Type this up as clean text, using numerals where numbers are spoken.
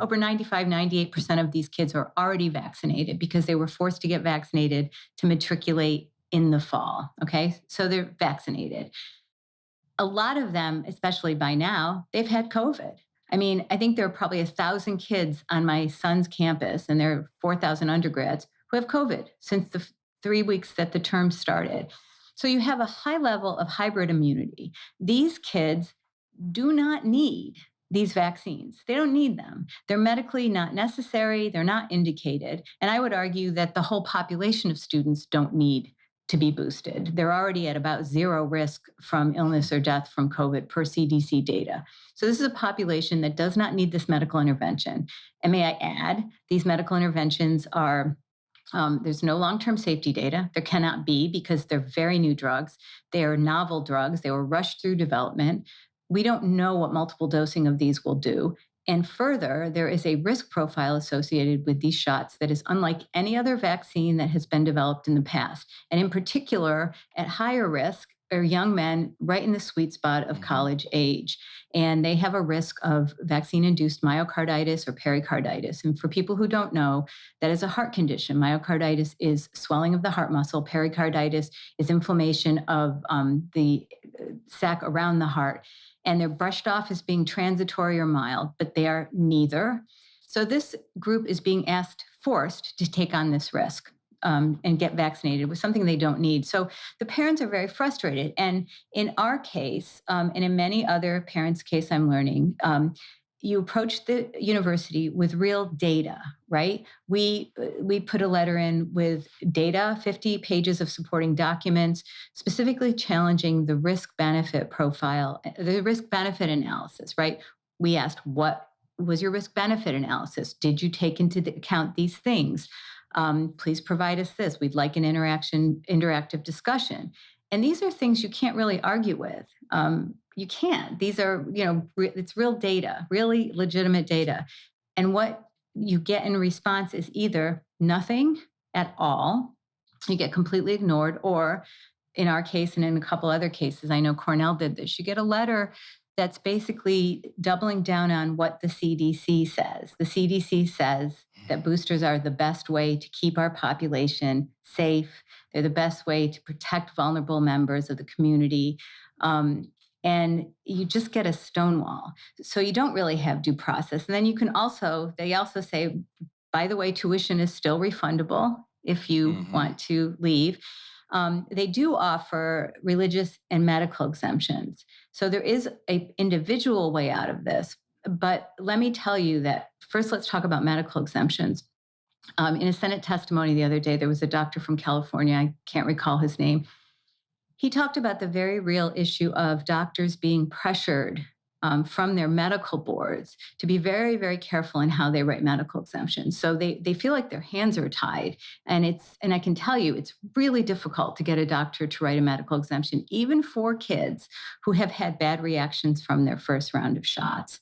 over 95, 98% of these kids are already vaccinated because they were forced to get vaccinated to matriculate in the fall. Okay. So they're vaccinated. A lot of them, especially by now, they've had COVID. I mean, I think there are probably 1,000 kids on my son's campus, and there are 4,000 undergrads who have COVID since the 3 weeks that the term started. So you have a high level of hybrid immunity. These kids do not need these vaccines. They don't need them. They're medically not necessary. They're not indicated. And I would argue that the whole population of students don't need to be boosted. They're already at about zero risk from illness or death from COVID per CDC data. So this is a population that does not need this medical intervention. And may I add, these medical interventions are there's no long-term safety data. There cannot be because they're very new drugs. They are novel drugs. They were rushed through development. We don't know what multiple dosing of these will do. And further, there is a risk profile associated with these shots that is unlike any other vaccine that has been developed in the past. And in particular, at higher risk are young men right in the sweet spot of college age. And they have a risk of vaccine-induced myocarditis or pericarditis. And for people who don't know, that is a heart condition. Myocarditis is swelling of the heart muscle. Pericarditis is inflammation of the sac around the heart. And they're brushed off as being transitory or mild, but they are neither. So this group is being forced to take on this risk and get vaccinated with something they don't need. So the parents are very frustrated. And in our case, and in many other parents' case I'm learning, you approach the university with real data, right? We put a letter in with data, 50 pages of supporting documents, specifically challenging the risk-benefit profile, the risk-benefit analysis, right? We asked, what was your risk-benefit analysis? Did you take into account these things? Please provide us this. We'd like an interactive discussion. And these are things you can't really argue with. You can't. These are, it's real data, really legitimate data. And what you get in response is either nothing at all, you get completely ignored, or in our case and in a couple other cases, I know Cornell did this, you get a letter that's basically doubling down on what the CDC says. The CDC says that boosters are the best way to keep our population safe. They're the best way to protect vulnerable members of the community. And you just get a stonewall. So you don't really have due process. And then they also say, by the way, tuition is still refundable if you want to leave. They do offer religious and medical exemptions. So there is an individual way out of this. But let me tell you that first, let's talk about medical exemptions. In a Senate testimony the other day, there was a doctor from California, I can't recall his name. He talked about the very real issue of doctors being pressured from their medical boards to be very, very careful in how they write medical exemptions. So they feel like their hands are tied. And I can tell you, it's really difficult to get a doctor to write a medical exemption, even for kids who have had bad reactions from their first round of shots.